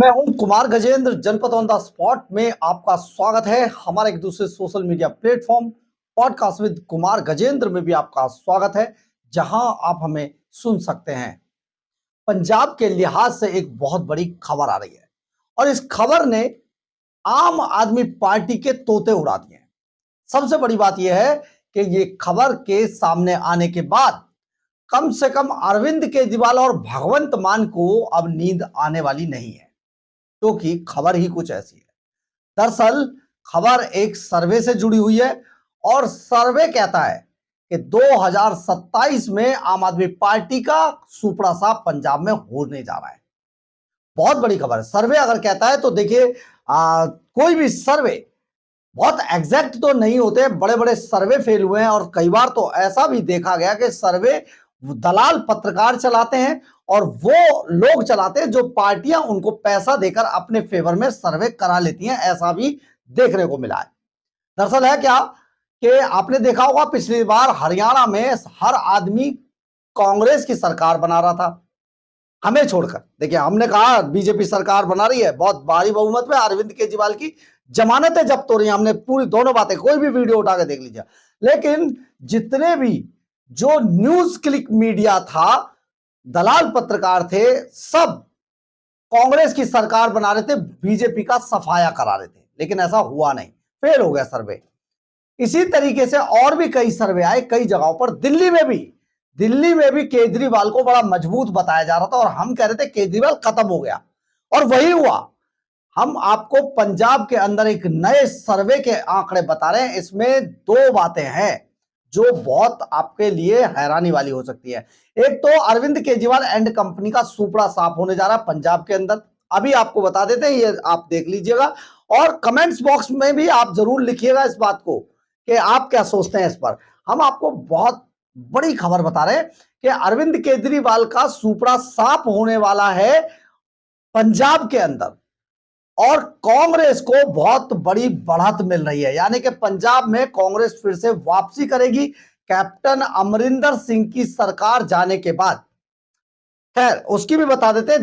मैं हूं कुमार गजेंद्र। जनपद ऑन द स्पॉट में आपका स्वागत है। हमारे एक दूसरे social media platform podcast with Kumar Gajendra में भी आपका स्वागत है, जहां आप हमें सुन सकते हैं। पंजाब के लिहाज से एक बहुत बड़ी खबर आ रही है और इस खबर ने आम आदमी पार्टी के तोते उड़ा दिए हैं। सबसे बड़ी बात यह है कि ये खबर के सामने आने के बाद कम से कम अरविंद केजरीवाल और भगवंत मान को अब नींद आने वाली नहीं है, क्योंकि खबर ही कुछ ऐसी है। दरअसल खबर एक सर्वे से जुड़ी हुई है और सर्वे कहता है कि 2027 में आम आदमी पार्टी का सुपड़ा साफ पंजाब में होने जा रहा है। बहुत बड़ी खबर है। सर्वे अगर कहता है तो देखिए, कोई भी सर्वे बहुत एग्जैक्ट तो नहीं होते, बड़े बड़े सर्वे फेल हुए हैं और कई बार तो ऐसा भी देखा गया कि सर्वे दलाल पत्रकार चलाते हैं और वो लोग चलाते हैं जो पार्टियां उनको पैसा देकर अपने फेवर में सर्वे करा लेती हैं। ऐसा भी देखने को मिला है। दरअसल है क्या कि आपने देखा होगा, पिछली बार हरियाणा में हर आदमी कांग्रेस की सरकार बना रहा था, हमें छोड़कर। देखिए, हमने कहा बीजेपी सरकार बना रही है, बहुत भारी बहुमत में अरविंद केजरीवाल की जमानतें जब्त हो रही हैं। हमने पूरी दोनों बातें, कोई भी वीडियो उठा के देख लीजिए। लेकिन जितने भी जो न्यूज क्लिक मीडिया था, दलाल पत्रकार थे, सब कांग्रेस की सरकार बना रहे थे, बीजेपी का सफाया करा रहे थे। लेकिन ऐसा हुआ नहीं, फेल हो गया सर्वे। इसी तरीके से और भी कई सर्वे आए कई जगहों पर। दिल्ली में भी केजरीवाल को बड़ा मजबूत बताया जा रहा था और हम कह रहे थे केजरीवाल खत्म हो गया, और वही हुआ। हम आपको पंजाब के अंदर एक नए सर्वे के आंकड़े बता रहे हैं। इसमें दो बातें हैं जो बहुत आपके लिए हैरानी वाली हो सकती है। एक तो अरविंद केजरीवाल एंड कंपनी का सुपड़ा साफ होने जा रहा है पंजाब के अंदर। अभी आपको बता देते हैं, ये आप देख लीजिएगा और कमेंट्स बॉक्स में भी आप जरूर लिखिएगा इस बात को कि आप क्या सोचते हैं इस पर। हम आपको बहुत बड़ी खबर बता रहे हैं कि अरविंद केजरीवाल का सुपड़ा साफ होने वाला है पंजाब के अंदर और कांग्रेस को बहुत बड़ी बढ़त मिल रही है। यानी कि पंजाब में कांग्रेस फिर से वापसी करेगी कैप्टन अमरिंदर सिंह की सरकार जाने के बाद। खैर, उसकी भी बता देते हैं,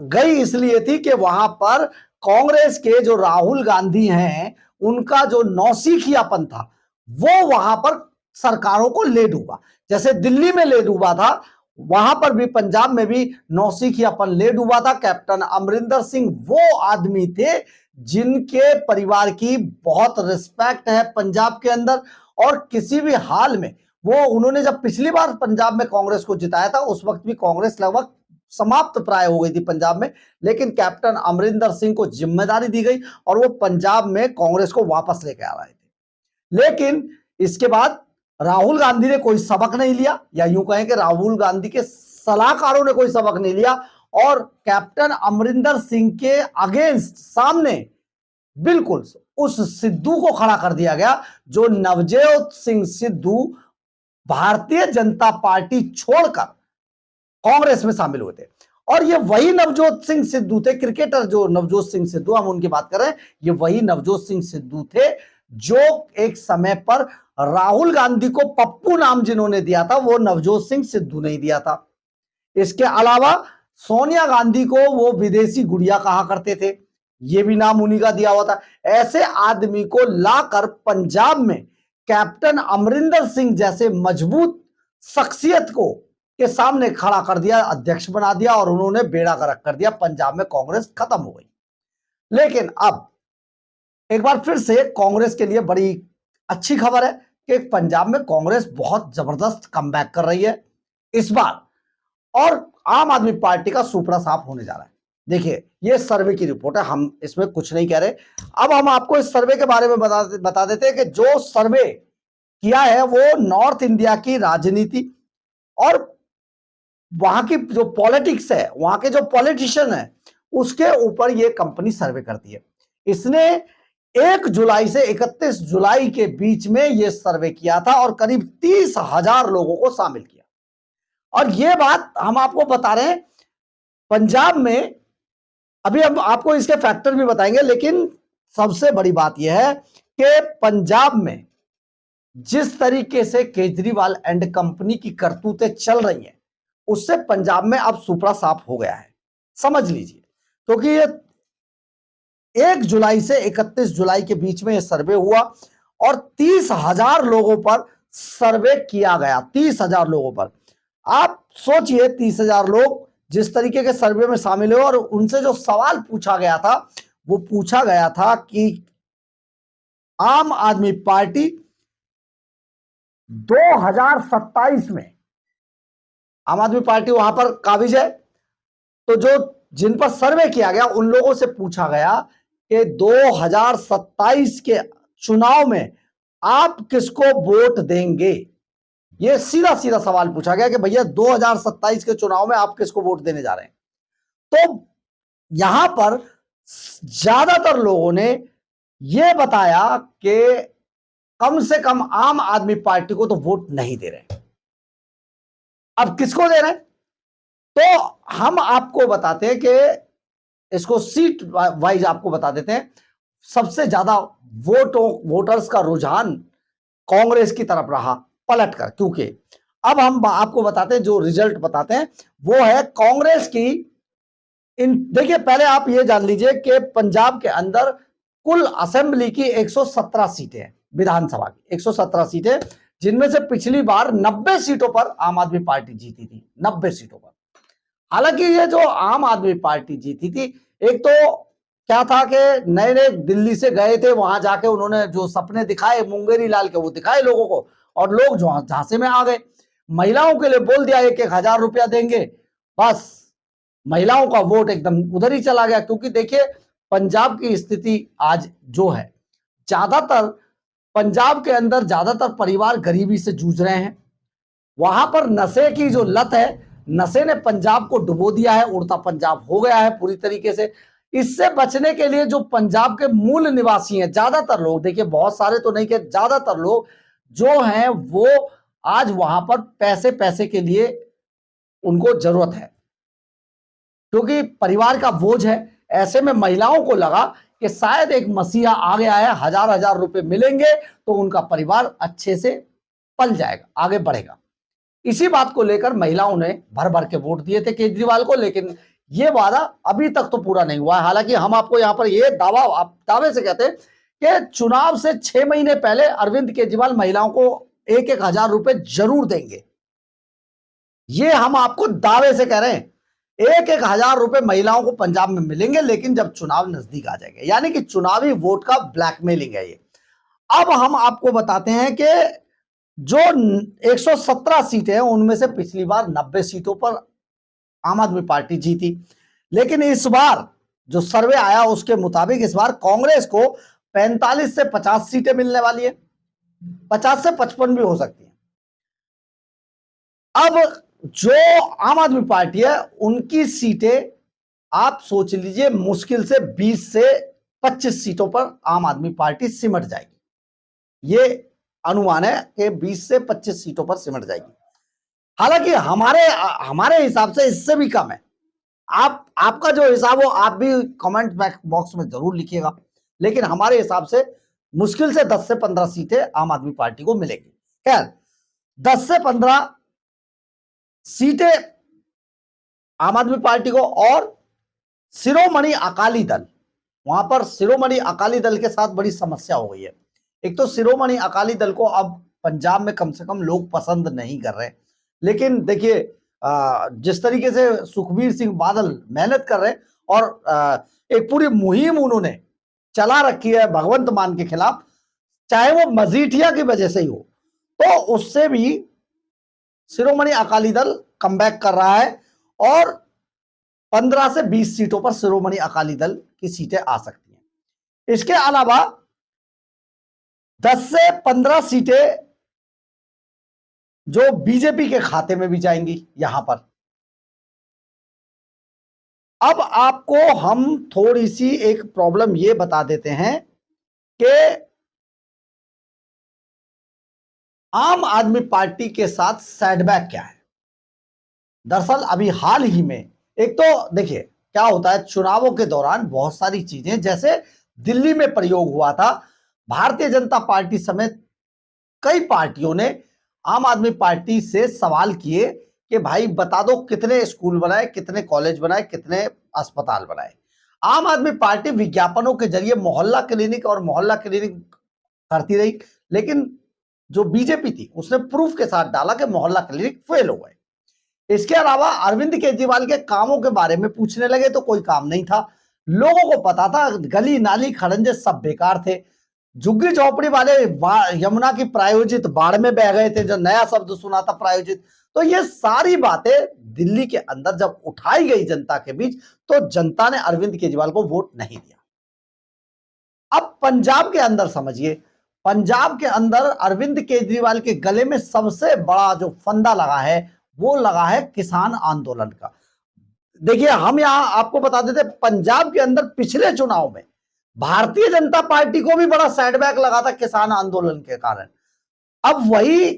गई इसलिए थी कि वहां पर कांग्रेस के जो राहुल गांधी हैं, उनका जो नौसिखियापन था वो वहां पर सरकारों को ले डूबा। जैसे दिल्ली में ले डूबा था, वहां पर भी पंजाब में भी नौसिखियापन ले डूबा था। कैप्टन अमरिंदर सिंह वो आदमी थे जिनके परिवार की बहुत रिस्पेक्ट है पंजाब के अंदर, और किसी भी हाल में वो, उन्होंने जब पिछली बार पंजाब में कांग्रेस को जिताया था, उस वक्त भी कांग्रेस लगभग समाप्त प्राय हो गई थी पंजाब में। लेकिन कैप्टन अमरिंदर सिंह को जिम्मेदारी दी गई और वो पंजाब में कांग्रेस को वापस लेके आ रहे थे। लेकिन इसके बाद राहुल गांधी ने कोई सबक नहीं लिया, या यूं कहें कि राहुल गांधी के सलाहकारों ने कोई सबक नहीं लिया और कैप्टन अमरिंदर सिंह के अगेंस्ट, सामने बिल्कुल उस सिद्धू को खड़ा कर दिया गया जो नवजोत सिंह सिद्धू भारतीय जनता पार्टी छोड़कर कांग्रेस में शामिल हुए थे। और ये वही नवजोत सिंह सिद्धू थे, क्रिकेटर जो नवजोत सिंह सिद्धू, हम उनकी बात कर रहे हैं, ये वही नवजोत सिंह सिद्धू थे जो एक समय पर राहुल गांधी को पप्पू नाम जिन्होंने दिया था, वो नवजोत सिंह सिद्धू ने दिया था। इसके अलावा सोनिया गांधी को वो विदेशी गुड़िया कहा करते थे, ये भी नाम उन्हीं का दिया हुआ था। ऐसे आदमी को लाकर पंजाब में कैप्टन अमरिंदर सिंह जैसे मजबूत शख्सियत को के सामने खड़ा कर दिया, अध्यक्ष बना दिया और उन्होंने बेड़ा गर्क कर दिया। पंजाब में कांग्रेस खत्म हो गई। लेकिन अब एक बार फिर से कांग्रेस के लिए बड़ी अच्छी खबर है कि पंजाब में कांग्रेस बहुत जबरदस्त कमबैक कर रही है इस बार, और आम आदमी पार्टी का सुपड़ा साफ होने जा रहा है। देखिए, ये सर्वे की रिपोर्ट है, हम इसमें कुछ नहीं कह रहे। अब हम आपको इस सर्वे के बारे में बता देते हैं कि जो सर्वे किया है वो नॉर्थ इंडिया की राजनीति और वहां की जो पॉलिटिक्स है, वहां के जो पॉलिटिशियन है, उसके ऊपर ये कंपनी सर्वे करती है। इसने 1 जुलाई से 31 जुलाई के बीच में यह सर्वे किया था और करीब 30,000 लोगों को शामिल किया। और यह बात हम आपको बता रहे हैं पंजाब में, अभी हम आपको इसके फैक्टर भी बताएंगे, लेकिन सबसे बड़ी बात यह है कि पंजाब में जिस तरीके से केजरीवाल एंड कंपनी की करतूतें चल रही हैं, उससे पंजाब में अब सुपड़ा साफ हो गया है, समझ लीजिए। क्योंकि ये 1 जुलाई से 31 जुलाई के बीच में यह सर्वे हुआ और 30,000 लोगों पर सर्वे किया गया। 30,000 लोगों पर। आप सोचिए 30,000 लोग जिस तरीके के सर्वे में शामिल हुए और उनसे जो सवाल पूछा गया था वो पूछा गया था कि आम आदमी पार्टी 2027 में, आम आदमी पार्टी वहां पर काबिज है, तो जो जिन पर सर्वे किया गया उन लोगों से पूछा गया कि 2027 के चुनाव में आप किसको वोट देंगे। यह सीधा सीधा सवाल पूछा गया कि भैया 2027 के चुनाव में आप किसको वोट देने जा रहे हैं। तो यहां पर ज्यादातर लोगों ने यह बताया कि कम से कम आम आदमी पार्टी को तो वोट नहीं दे रहे। अब किसको दे रहे हैं? तो हम आपको बताते हैं कि इसको सीट वाइज आपको बता देते हैं। सबसे ज्यादा वोटर्स का रुझान कांग्रेस की तरफ रहा पलटकर, क्योंकि अब हम आपको बताते हैं, जो रिजल्ट बताते हैं वो है कांग्रेस की। देखिए पहले आप ये जान लीजिए कि पंजाब के अंदर कुल असेंबली की 117 सीटें हैं, विधानसभा की 117 सीटें, जिनमें से पिछली बार 90 सीटों पर आम आदमी पार्टी जीती थी। 90 सीटों पर। हालांकि ये जो आम आदमी पार्टी जीती थी, एक तो क्या था कि नए नए दिल्ली से गए थे, वहां जाके उन्होंने जो सपने दिखाए मुंगेरी लाल के, वो दिखाए लोगों को, और लोग जो झांसे में आ गए। महिलाओं के लिए बोल दिया 1,000 रुपया देंगे, बस महिलाओं का वोट एकदम उधर ही चला गया। क्योंकि देखिए पंजाब की स्थिति आज जो है, ज्यादातर पंजाब के अंदर ज्यादातर परिवार गरीबी से जूझ रहे हैं। वहां पर नशे की जो लत है, नशे ने पंजाब को डुबो दिया है, उड़ता पंजाब हो गया है पूरी तरीके से। इससे बचने के लिए जो पंजाब के मूल निवासी हैं, ज्यादातर लोग, देखिए बहुत सारे तो नहीं के ज्यादातर लोग जो हैं वो आज वहां पर पैसे पैसे के लिए उनको जरूरत है, क्योंकि परिवार का बोझ है। ऐसे में महिलाओं को लगा कि शायद एक मसीहा आ गया है, 1,000 रुपए मिलेंगे तो उनका परिवार अच्छे से पल जाएगा, आगे बढ़ेगा। इसी बात को लेकर महिलाओं ने भर भर के वोट दिए थे केजरीवाल को, लेकिन यह वादा अभी तक तो पूरा नहीं हुआ है। हालांकि हम आपको यहां पर यह दावे से कहते हैं कि चुनाव से 6 महीने पहले अरविंद केजरीवाल महिलाओं को 1,000 रुपए जरूर देंगे। यह हम आपको दावे से कह रहे हैं। 1,000 रुपए महिलाओं को पंजाब में मिलेंगे, लेकिन जब चुनाव नजदीक आ जाएंगे, यानी कि चुनावी वोट का ब्लैकमेलिंग है ये। अब हम आपको बताते हैं कि जो 117 सीटें हैं उनमें से पिछली बार 90 सीटों पर आम आदमी पार्टी जीती, लेकिन इस बार जो सर्वे आया उसके मुताबिक इस बार कांग्रेस को 45 से 50 सीटें मिलने वाली है, 50 से 55 भी हो सकती है। अब जो आम आदमी पार्टी है उनकी सीटें आप सोच लीजिए मुश्किल से 20 से 25 सीटों पर आम आदमी पार्टी सिमट जाएगी। ये अनुमान है कि 20 से 25 सीटों पर सिमट जाएगी। हालांकि हमारे हिसाब से इससे भी कम है। आपका जो हिसाब हो आप भी कमेंट बॉक्स में जरूर लिखिएगा, लेकिन हमारे हिसाब से मुश्किल से 10 से 15 सीटें आम आदमी पार्टी को मिलेगी। खैर 10 से 15 सीटें आम आदमी पार्टी को, और शिरोमणि अकाली दल, वहां पर शिरोमणि अकाली दल के साथ बड़ी समस्या हो गई है। एक तो शिरोमणि अकाली दल को अब पंजाब में कम से कम लोग पसंद नहीं कर रहे, लेकिन देखिए जिस तरीके से सुखबीर सिंह बादल मेहनत कर रहे हैं और एक पूरी मुहिम उन्होंने चला रखी है भगवंत मान के खिलाफ, चाहे वो मजीठिया की वजह से ही हो, तो उससे भी शिरोमणि अकाली दल कमबैक कर रहा है और 15 से 20 सीटों पर शिरोमणि अकाली दल की सीटें आ सकती हैं। इसके अलावा 10 से 15 सीटें जो बीजेपी के खाते में भी जाएंगी यहां पर। अब आपको हम थोड़ी सी एक प्रॉब्लम ये बता देते हैं कि आम आदमी पार्टी के साथ सेटबैक क्या है। दरअसल अभी हाल ही में, एक तो देखिए क्या होता है चुनावों के दौरान बहुत सारी चीजें, जैसे दिल्ली में प्रयोग हुआ था, भारतीय जनता पार्टी समेत कई पार्टियों ने आम आदमी पार्टी से सवाल किए कि भाई बता दो कितने स्कूल बनाए, कितने कॉलेज बनाए, कितने अस्पताल बनाए। आम आदमी पार्टी विज्ञापनों के जरिए मोहल्ला क्लिनिक और मोहल्ला क्लिनिक करती रही, लेकिन जो बीजेपी थी उसने प्रूफ के साथ डाला कि मोहल्ला क्लिनिक फेल हो गए। इसके अलावा अरविंद केजरीवाल के कामों के बारे में पूछने लगे तो कोई काम नहीं था। लोगों को पता था गली नाली खड़ंजे सब बेकार थे। झुग्गी झोपड़ी वाले यमुना की प्रायोजित बाढ़ में बह गए थे, जो नया शब्द सुना था प्रायोजित। तो ये सारी बातें दिल्ली के अंदर जब उठाई गई जनता के बीच, तो जनता ने अरविंद केजरीवाल को वोट नहीं दिया। अब पंजाब के अंदर समझिए, पंजाब के अंदर अरविंद केजरीवाल के गले में सबसे बड़ा जो फंदा लगा है वो लगा है किसान आंदोलन का। देखिए, हम यहां आपको बता देते, पंजाब के अंदर पिछले चुनाव में भारतीय जनता पार्टी को भी बड़ा सेटबैक लगा था किसान आंदोलन के कारण। अब वही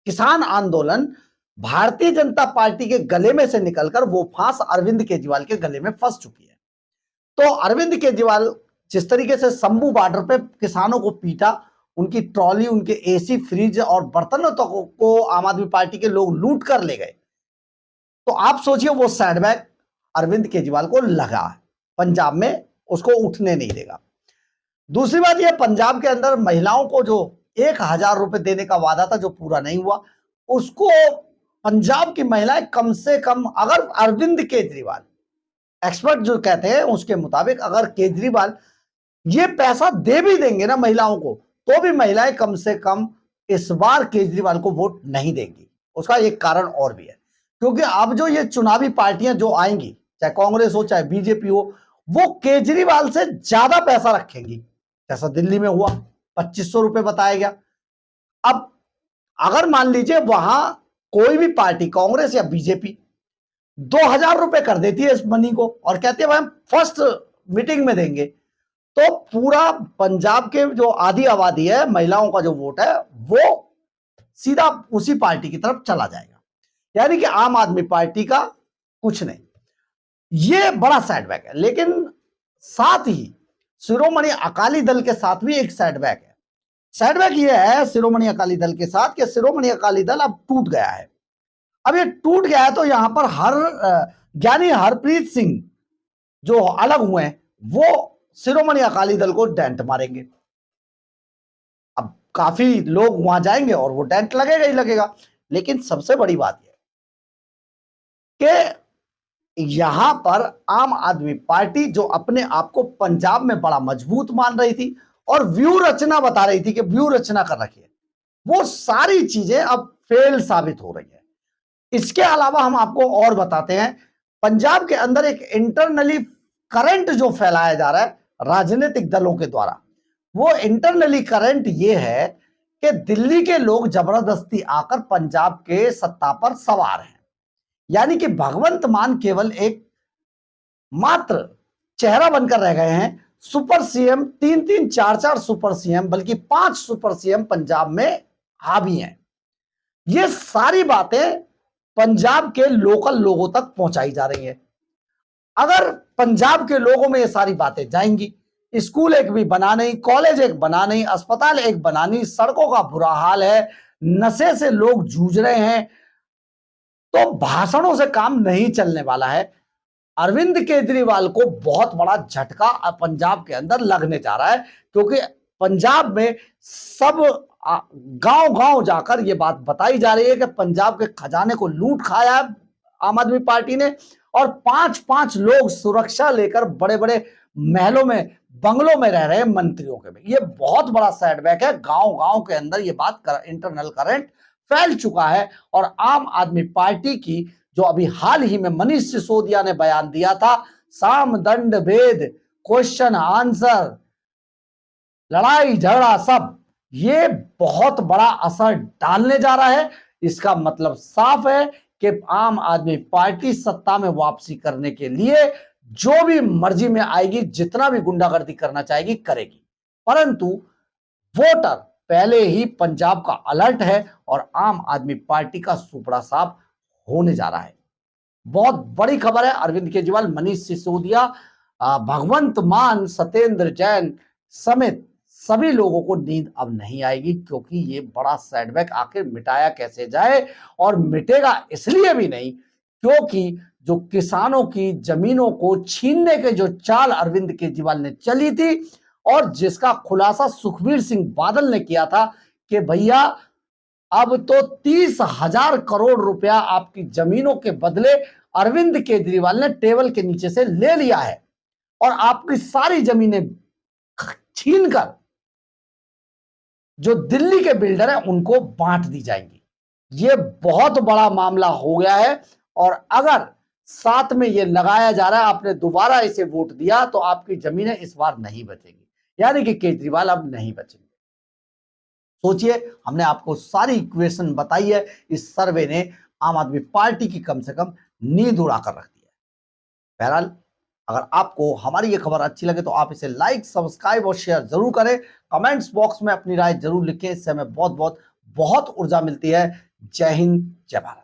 किसान आंदोलन भारतीय जनता पार्टी के गले में से निकलकर वो फांस अरविंद केजरीवाल के गले में फंस चुकी है। तो अरविंद केजरीवाल जिस तरीके से शंभू बॉर्डर पे किसानों को पीटा, उनकी ट्रॉली, उनके एसी, फ्रिज और बर्तनों को आम आदमी पार्टी के लोग लूट कर ले गए, तो आप सोचिए वो सेटबैक अरविंद केजरीवाल को लगा है, पंजाब में उसको उठने नहीं देगा। दूसरी बात यह, पंजाब के अंदर महिलाओं को जो 1,000 रुपए देने का वादा था जो पूरा नहीं हुआ, उसको पंजाब की महिलाएं कम से कम, अगर अरविंद केजरीवाल, एक्सपर्ट जो कहते हैं उसके मुताबिक, अगर केजरीवाल ये पैसा दे भी देंगे ना महिलाओं को, तो भी महिलाएं कम से कम इस बार केजरीवाल को वोट नहीं देंगी। उसका एक कारण और भी है, क्योंकि अब जो ये चुनावी पार्टियां जो आएंगी, चाहे कांग्रेस हो चाहे बीजेपी हो, वो केजरीवाल से ज्यादा पैसा रखेंगी। जैसा दिल्ली में हुआ, 2500 रुपए बताया गया। अब अगर मान लीजिए वहां कोई भी पार्टी, कांग्रेस या बीजेपी, 2,000 रुपए कर देती है इस मनी को और कहती है भाई हम फर्स्ट मीटिंग में देंगे, तो पूरा पंजाब के जो आधी आबादी है, महिलाओं का जो वोट है, वो सीधा उसी पार्टी की तरफ चला जाएगा। यानी कि आम आदमी पार्टी का कुछ नहीं। ये बड़ा सेटबैक है। लेकिन साथ ही शिरोमणि अकाली दल के साथ भी एक सेटबैक है। सेटबैक ये है शिरोमणि अकाली दल के साथ कि शिरोमणि अकाली दल अब टूट गया है। अब ये टूट गया है तो यहां पर ज्ञानी हरप्रीत सिंह जो अलग हुए हैं, वो शिरोमणि अकाली दल को डेंट मारेंगे। अब काफी लोग वहां जाएंगे और वो डेंट लगेगा ही लगेगा। लेकिन सबसे बड़ी बात यह कि यहां पर आम आदमी पार्टी, जो अपने आप को पंजाब में बड़ा मजबूत मान रही थी और व्यू रचना बता रही थी कि व्यू रचना कर रखी है, वो सारी चीजें अब फेल साबित हो रही है। इसके अलावा हम आपको और बताते हैं, पंजाब के अंदर एक इंटरनली करंट जो फैलाया जा रहा है राजनीतिक दलों के द्वारा, वो इंटरनली करंट ये है कि दिल्ली के लोग जबरदस्ती आकर पंजाब के सत्ता पर सवार हैं। यानी कि भगवंत मान केवल एक मात्र चेहरा बनकर रह गए हैं। सुपर सीएम, 3-3, 4-4 सुपर सीएम, बल्कि 5 सुपर सीएम पंजाब में हावी हैं। ये सारी बातें पंजाब के लोकल लोगों तक पहुंचाई जा रही है। अगर पंजाब के लोगों में ये सारी बातें जाएंगी, स्कूल एक भी बना नहीं, कॉलेज एक बना नहीं, अस्पताल एक बना नहीं, सड़कों का बुरा हाल है, नशे से लोग जूझ रहे हैं, तो भाषणों से काम नहीं चलने वाला है। अरविंद केजरीवाल को बहुत बड़ा झटका पंजाब के अंदर लगने जा रहा है, क्योंकि पंजाब में सब गांव-गांव जाकर ये बात बताई जा रही है कि पंजाब के खजाने को लूट खाया है आम आदमी पार्टी ने, और 5-5 लोग सुरक्षा लेकर बड़े-बड़े महलों में, बंगलों में रह रहे हैं मंत्रियों के में। ये बहुत बड़ा सेटबैक है। गांव-गांव के अंदर ये बात इंटरनल करंट फैल चुका है। और आम आदमी पार्टी की जो अभी हाल ही में मनीष सिसोदिया ने बयान दिया था, साम दंड भेद, क्वेश्चन आंसर, लड़ाई झगड़ा सब, ये बहुत बड़ा असर डालने जा रहा है। इसका मतलब साफ है कि आम आदमी पार्टी सत्ता में वापसी करने के लिए जो भी मर्जी में आएगी, जितना भी गुंडागर्दी करना चाहेगी करेगी। परंतु वोटर पहले ही पंजाब का अलर्ट है और आम आदमी पार्टी का सुपड़ा साफ होने जा रहा है। बहुत बड़ी खबर है। अरविंद केजरीवाल, मनीष सिसोदिया, भगवंत मान, सत्येंद्र जैन समेत सभी लोगों को नींद अब नहीं आएगी, क्योंकि ये बड़ा सेटबैक आखिर मिटाया कैसे जाए। और मिटेगा इसलिए भी नहीं क्योंकि जो किसानों की जमीनों को छीनने के जो चाल अरविंद केजरीवाल ने चली थी और जिसका खुलासा सुखबीर सिंह बादल ने किया था कि भैया अब तो 30,000 करोड़ रुपया आपकी जमीनों के बदले अरविंद केजरीवाल ने टेबल के नीचे से ले लिया है और आपकी सारी जमीनें छीनकर जो दिल्ली के बिल्डर हैं उनको बांट दी जाएंगी। ये बहुत बड़ा मामला हो गया है और अगर साथ में ये लगाया जा रहा है आपने दोबारा इसे वोट दिया तो आपकी जमीनें इस बार नहीं बचेंगी, यानी कि केजरीवाल अब नहीं बचेंगे। सोचिए, हमने आपको सारी इक्वेशन बताई है। इस सर्वे ने आम आदमी पार्टी की कम से कम नींद उड़ाकर रख दी है। बहरहाल, अगर आपको हमारी ये खबर अच्छी लगे तो आप इसे लाइक, सब्सक्राइब और शेयर जरूर करें। कमेंट्स बॉक्स में अपनी राय जरूर लिखें, इससे हमें बहुत बहुत बहुत ऊर्जा मिलती है। जय हिंद, जय भारत।